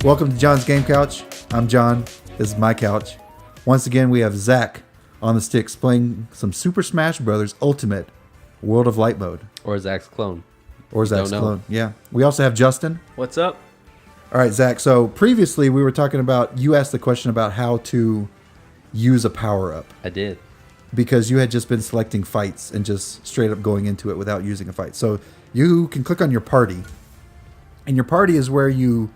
Welcome to John's Game Couch. I'm John. This is my couch. Once again, we have Zach on the sticks playing some Super Smash Bros. Ultimate World of Light mode. Or Zach's clone. Or Zach's clone, yeah. We also have Justin. What's up? All right, Zach. So previously we were talking about, you asked the question about how to use a power-up. I did. Because you had just been selecting fights and just straight up going into it without using a fight. So you can click on your party. And your party is where you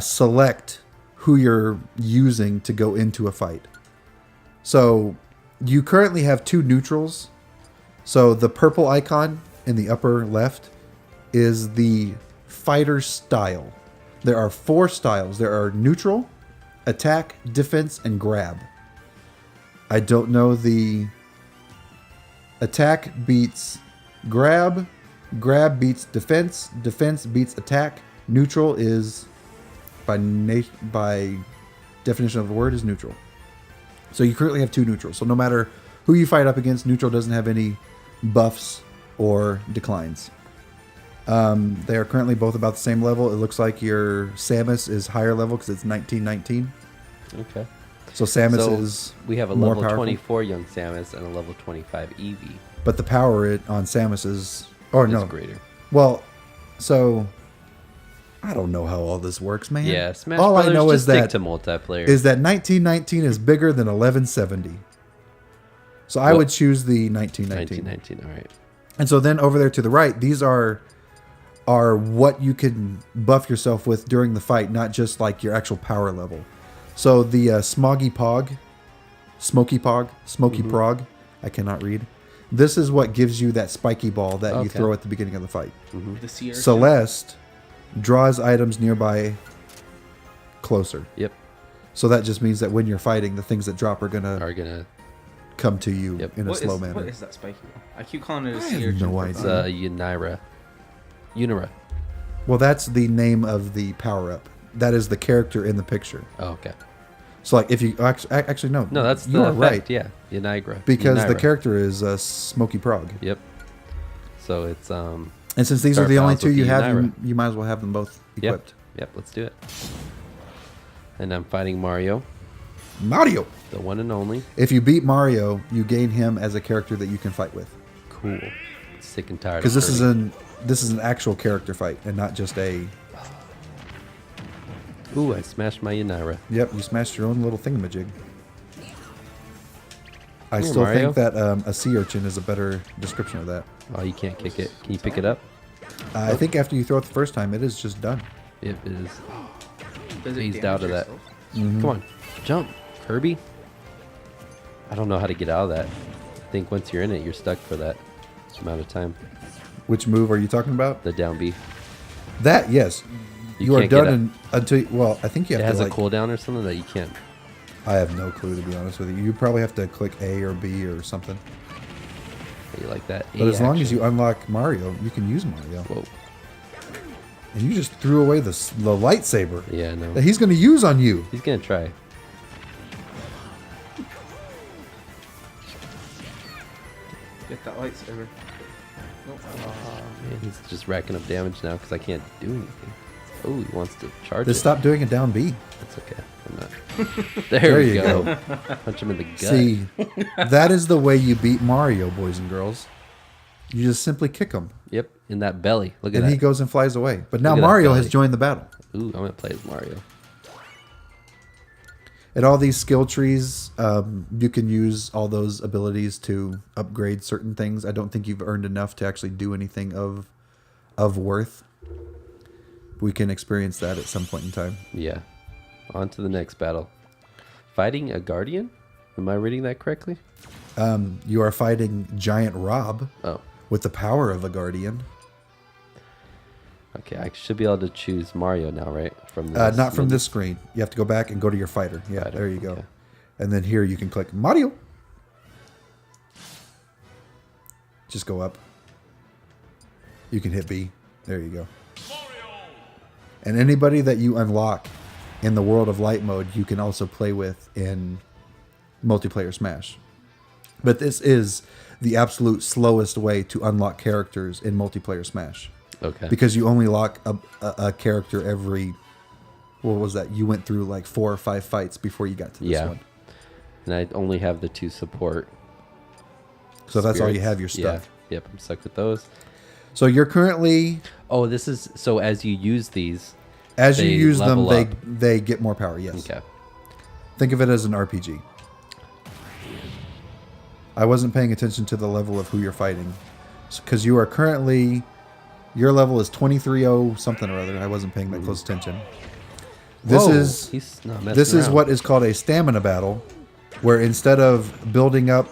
select who you're using to go into a fight. So you currently have two neutrals. So the purple icon in the upper left is the fighter style. There are 4 styles. There are neutral, attack, defense, and grab. I don't know the attack beats grab, grab beats defense, defense beats attack. Neutral is by definition of the word is neutral. So you currently have 2 neutrals. So no matter who you fight up against, neutral doesn't have any buffs or declines. They are currently both about the same level. It looks like your Samus is higher level because it's 1919. Okay. So Samus is we have a more level powerful. 24 young Samus and a level 25 Eevee. But the power on Samus is... Is greater. Well, so... I don't know how all this works, man. Yeah, Smash all Brothers I know just is that stick to multiplayer. is that 1919 is bigger than 1170. So I would choose the 1919. 1919, all right. And so then over there to the right, these are what you can buff yourself with during the fight, not just like your actual power level. So the Smoky Prog, I cannot read. This is what gives you that spiky ball that you throw at the beginning of the fight. The Sea Urchin. Celeste draws items nearby closer. Yep. So that just means that when you're fighting, the things that drop are gonna come to you in a slow manner. What is that spiky ball? I keep calling it a I Sea have Urchin. no It's idea. Unira. Well, that's the name of the power-up. That is the character in the picture. Oh, okay. So, like, if you actually no, No, that's you the are effect, right. yeah. Unigra. Because the Unira. character is Smoky Prog. Yep. So it's And since these are Start the only battles 2 with you the have, Unira. you might as well have them both equipped. Yep, let's do it. And I'm fighting Mario, Mario. the one and only. If you beat Mario, you gain him as a character that you can fight with. Cool. Sick and tired. Because of this is an actual character fight and not just a. Ooh, I smashed my Unira. Yep, you smashed your own little thingamajig. I Here, still Mario. think that a sea urchin is a better description of that. Oh, you can't kick it. Can you pick it up? I think after you throw it the first time, it is just done. It is. Does it Phased damage out of that. yourself? Mm-hmm. Come on, jump, Kirby. I don't know how to get out of that. I think once you're in it, you're stuck for that amount of time. Which move are you talking about? The down B. That, yes. You You are can't get done until... Well, I think you It have has to, a like... cooldown or something that you can't. I have no clue, to be honest with you. You probably have to click A or B or something. You like that? But as long as you unlock Mario, you can use Mario. Whoa. And you just threw away the lightsaber Yeah, no. that he's going to use on you. He's gonna try. Get that lightsaber. Nope. Man, he's just racking up damage now because I can't do anything. Oh, he wants to charge Just it. stop doing a down B. That's okay. I'm not. There, There we you go. Punch him in the gut. See, that is the way you beat Mario, boys and girls. You just simply kick him, Yep, in that belly. Look at and that. he goes and flies away. But now Look at that Mario has belly. joined the battle. Ooh, I'm gonna play as Mario. And all these skill trees, you can use all those abilities to upgrade certain things. I don't think you've earned enough to actually do anything of worth. We can experience that at some point in time. Yeah. On to the next battle. Fighting a guardian? Am I reading that correctly? You are fighting Giant Rob Oh, with the power of a guardian. okay. I should be able to choose Mario now, right? From this Not from menu? this screen. You have to go back and go to your fighter. Yeah, Fighter, there you go. okay. And then here you can click Mario. Just go up. You can hit B. There you go. And anybody that you unlock in the World of Light mode, you can also play with in multiplayer Smash. But this is the absolute slowest way to unlock characters in multiplayer Smash. Okay. Because you only lock a character every what was that? You went through like 4 or 5 fights before you got to this Yeah. one. And I only have the 2 support. So that's all you spirits. have. You're stuck. Yeah. Yep, I'm stuck with those. So you're currently, Oh, this is so as you use these. as you They use them, level they up. they get more power. Yes. Okay. Think of it as an RPG. I wasn't paying attention to the level of who you're fighting, because you are currently, your level is 23-0 something or other. I wasn't paying that close attention. This Whoa, is he's not messing this is around. what is called a stamina battle, where instead of building up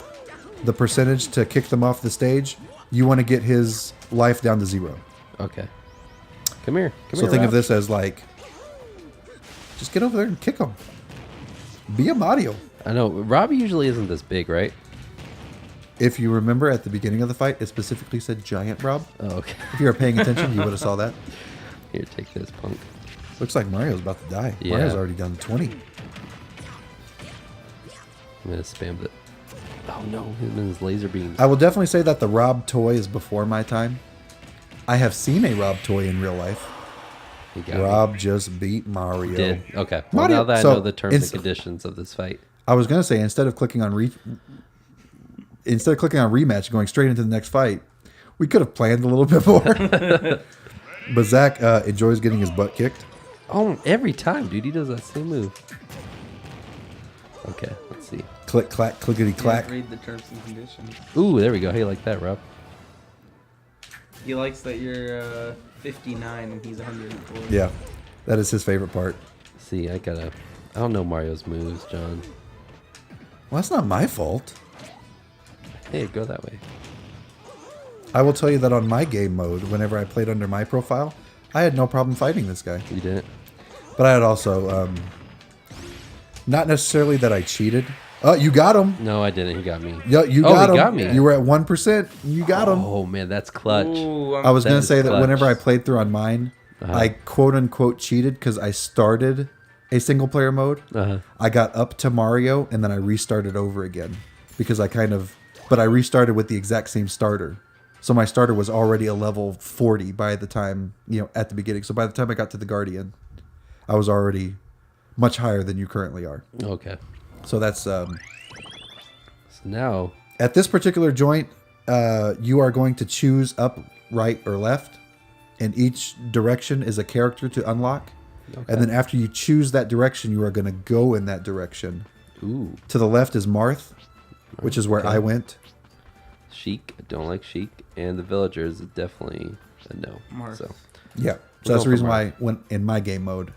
the percentage to kick them off the stage, you want to get his life down to 0. Okay. Come here. Come So here. think of Rob. this as like, just get over there and kick him. Be a Mario. I know Robbie usually isn't this big, right? If you remember at the beginning of the fight, it specifically said Giant Rob. Oh, okay. If you were paying attention, you would have saw that. Here, take this, punk. Looks like Mario's about to die. Yeah. Mario's already done 20. I'm gonna spam it. Oh no, him and his laser beams. I will definitely say that the Rob toy is before my time. I have seen a Rob toy in real life. He got me. Rob just beat Mario. Did okay. Well, Mario- now that so I know the terms it's- and conditions of this fight. I was gonna say instead of clicking on rematch, and going straight into the next fight, we could have planned a little bit more. But Zach enjoys getting his butt kicked. Oh, every time, dude, he does that same move. Okay, let's see. Click clack clickety clack. Read the terms and conditions. Ooh, there we go. Hey, you like that, Rob? He likes that you're 59 and he's 140. Yeah, that is his favorite part. See, I don't know Mario's moves, John. Well, that's not my fault. Hey, go that way. I will tell you that on my game mode, whenever I played under my profile, I had no problem fighting this guy. You didn't? But I had also, not necessarily that I cheated. Oh, you got him. No, I didn't. He got me. Yeah, you Oh, got he him. got me. You were at 1%. You got him. Oh man, that's clutch. Ooh, I was That going to is say that clutch. whenever I played through on mine, I quote unquote cheated because I started a single player mode. Uh-huh. I got up to Mario and then I restarted over again because but I restarted with the exact same starter. So my starter was already a level 40 by the time, at the beginning. So by the time I got to the Guardian, I was already much higher than you currently are. Okay. So that's, So now, at this particular joint, you are going to choose up, right, or left. And each direction is a character to unlock. Okay. And then after you choose that direction, you are going to go in that direction. ooh, To the left is Marth, which is where Okay. I went. Sheik. I don't like Sheik, and the villagers is definitely a no. Marth. So Yeah. So We'll that's go the for reason why when in my game mode,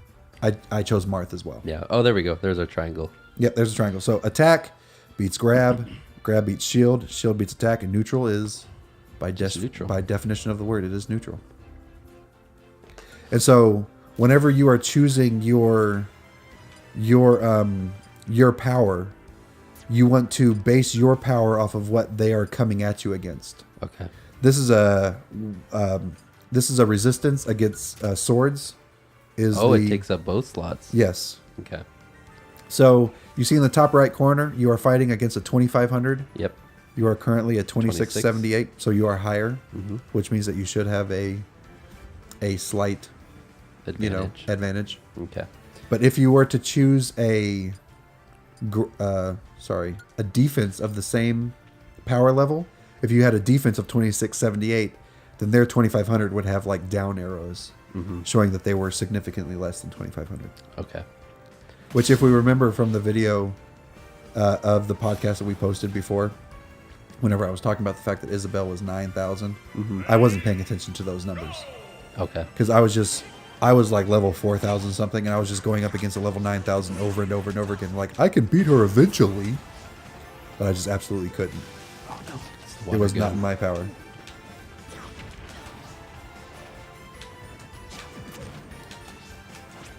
I chose Marth as well. yeah. Oh, there we go. There's our triangle. Yep, there's a triangle. So attack beats grab, grab beats shield, shield beats attack, and neutral is neutral. by definition of the word, it is neutral. And so whenever you are choosing your power, you want to base your power off of what they are coming at you against. Okay. This is a resistance against swords. It takes up both slots. Yes. Okay. So you see in the top right corner, you are fighting against a 2500. Yep. You are currently at 2678, so you are higher, Mm-hmm. which means that you should have a slight, Advantage. advantage. Okay. But if you were to choose a defense of the same power level, if you had a defense of 2678, then their 2500 would have like down arrows, showing that they were significantly less than 2500. Okay. Which, if we remember from the video of the podcast that we posted before, whenever I was talking about the fact that Isabelle was 9,000, I wasn't paying attention to those numbers Okay. because I was like level 4,000 something, and I was just going up against a level 9,000 over and over and over again. Like, I can beat her eventually, but I just absolutely couldn't. Oh no. It was not in my power.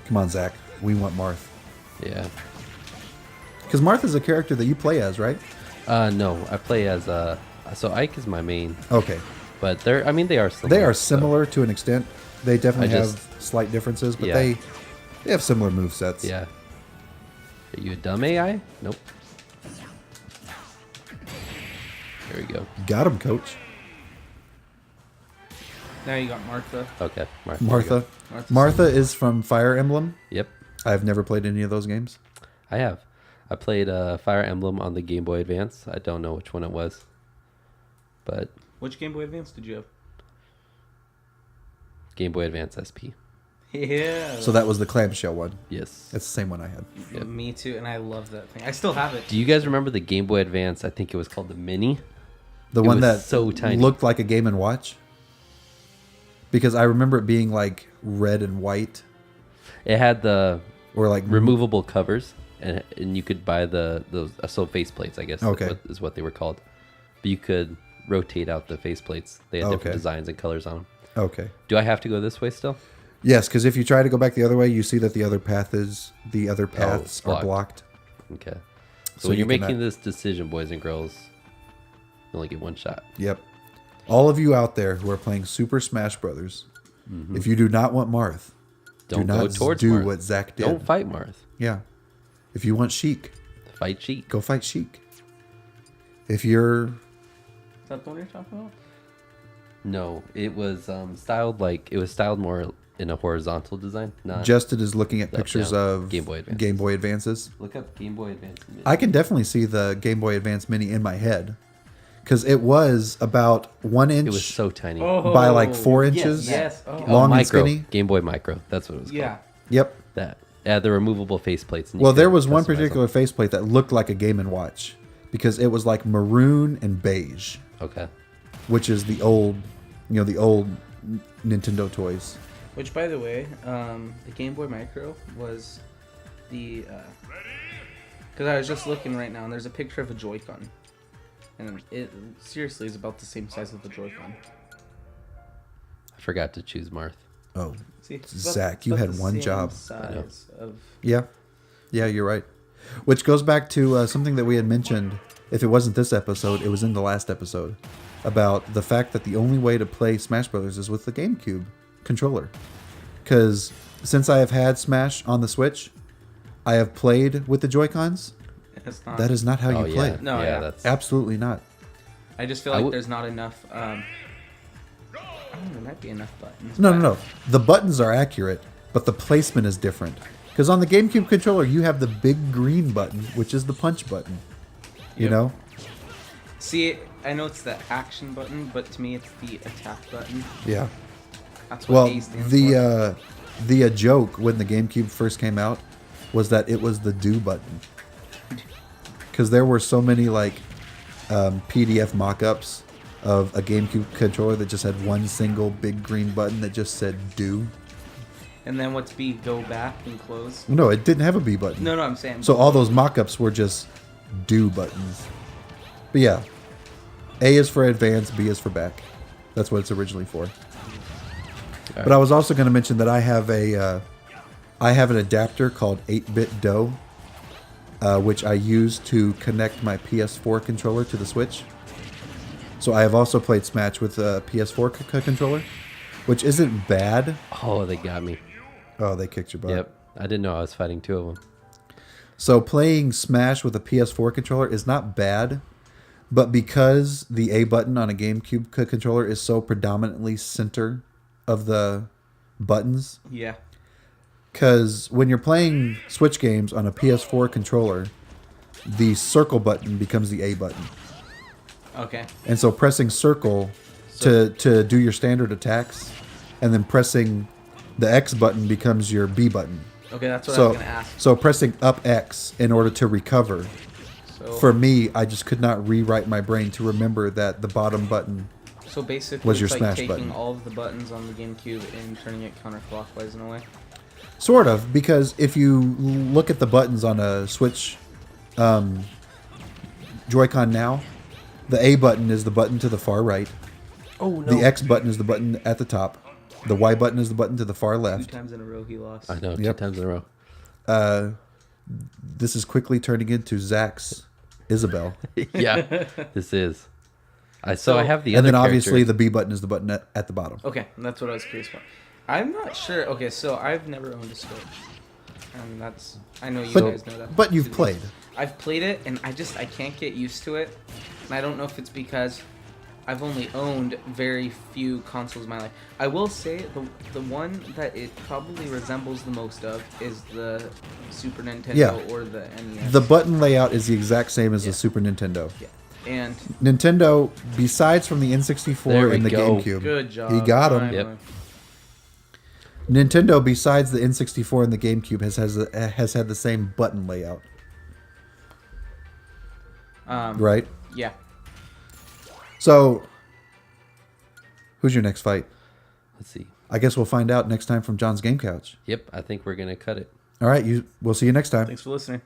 Come on, Zach. We want Marth. Yeah. Because Marth is a character that you play as, right? No, I play as so Ike is my main, Okay. but they are similar. They are so- similar to an extent. They definitely I have just- slight differences, but Yeah. they have similar move sets. Yeah. Are you a dumb AI? Nope. There we go. Got him, coach. Now you got Martha. Okay. Martha. Martha's Martha is from Fire Emblem. Yep. I've never played any of those games. I have. I played Fire Emblem on the Game Boy Advance. I don't know which one it was, but Which Game Boy Advance did you have? Game Boy Advance SP. Yeah. So that was the clamshell one. Yes. That's the same one I had. Yep. Me too, and I love that thing. I still have it. Do you guys remember the Game Boy Advance? I think it was called the Mini. The It one was that so tiny. looked like a Game and Watch. Because I remember it being like red and white, It had the or like removable covers, and you could buy those face plates, I guess. Okay. Is what they were called. But you could rotate out the face plates. They had different Okay. designs and colors on them. Okay. Do I have to go this way still? Yes, because if you try to go back the other way, you see that the other paths are blocked. blocked. Okay. So, So when you you're making cannot- this decision, boys and girls, you only get one shot. Yep. All of you out there who are playing Super Smash Brothers, if you do not want Marth, Don't do go not towards do Marth. what Zach did. Don't fight Marth. Yeah. If you want Sheik, Fight Sheik. go fight Sheik. If you're Is that the one you're talking about? No, it was styled more in a horizontal design. Not Justin is looking at Up, pictures down. of Game Boy Advances. Game Boy Advances. look up Game Boy Advance. I can definitely see the Game Boy Advance Mini in my head because it was about 1 inch It was so tiny. by like 4 inches. Yes. Oh. Long and Micro. skinny. Game Boy Micro. That's what it was called. Yeah. Yep. That. Yeah, the removable faceplates. and you Well, there could was one customize them. particular faceplate that looked like a Game and Watch because it was like maroon and beige, Okay. which is the old Nintendo toys. Which, by the way, the Game Boy Micro was the. Because I was just looking right now, and there's a picture of a Joy-Con, and it seriously is about the same size of the Joy-Con. I forgot to choose Marth. Oh, See, it's Zach, you about had the one same job. Size of. yeah, you're right. Which goes back to something that we had mentioned. If it wasn't this episode, it was in the last episode about the fact that the only way to play Smash Brothers is with the GameCube controller. Because since I have had Smash on the Switch, I have played with the Joy-Cons. It's not. That is not how Oh, you play. yeah. No, yeah. That's Absolutely not. I just feel I like would- there's not enough. I don't know, there might be enough buttons. No, but- no, no. The buttons are accurate, but the placement is different. Because on the GameCube controller, you have the big green button, which is the punch button. You Yep. know? See, I know it's the action button, but to me, it's the attack button. Yeah. That's what Well, A stands for. the joke when the GameCube first came out was that it was the do button. Because there were so many like PDF mock-ups of a GameCube controller that just had one single big green button that just said do. And then what's B? Go back and close. No, it didn't have a B button. No, I'm saying. So all those mock-ups were just do buttons. But yeah, A is for advance, B is for back. That's what it's originally for. But I was also going to mention that I have an adapter called 8-bit DOE, which I use to connect my PS4 controller to the Switch. So I have also played Smash with a PS4 controller, which isn't bad. Oh, they got me. Oh, they kicked your butt. Yep. I didn't know I was fighting two of them. So playing Smash with a PS4 controller is not bad, but because the A button on a GameCube controller is so predominantly center of the buttons, Yeah. because when you're playing Switch games on a PS4 controller, the circle button becomes the A button. Okay. And so pressing circle to do your standard attacks, and then pressing the X button becomes your B button. Okay, that's what I So, was gonna ask. so pressing up X in order to recover. So, For me, I just could not rewrite my brain to remember that the bottom button. so basically, was your it's like smash taking button. all of the buttons on the GameCube and turning it counterclockwise in a way. Sort of, because if you look at the buttons on a Switch Joy-Con now, the A button is the button to the far right. Oh, The X button is the button at the top. The Y button is the button to the far 2 left. times in a row, he lost. I know, Yep. 2 times in a row. This is quickly turning into Zach's Isabel. Yeah, this is. I So- have the And other then obviously characters. the B button is the button at the bottom. Okay, that's what I was curious about. I'm not sure. Okay, so I've never owned a Switch, and that's I know you guys know that. But you've played. I've played it, and I can't get used to it. And I don't know if it's because I've only owned very few consoles in my life. I will say the one that it probably resembles the most of is the Super Nintendo Yeah. or the NES. The button layout is the exact same as Yeah. the Super Nintendo. Yeah. And Nintendo, besides from the N64 There we and the go. GameCube, good job. he got him. finally. Yep. Nintendo, besides the N64 and the GameCube, has had the same button layout, right? Yeah. So, who's your next fight? Let's see. I guess we'll find out next time from John's Game Couch. Yep, I think we're gonna cut it. All right, we'll see you next time. Thanks for listening.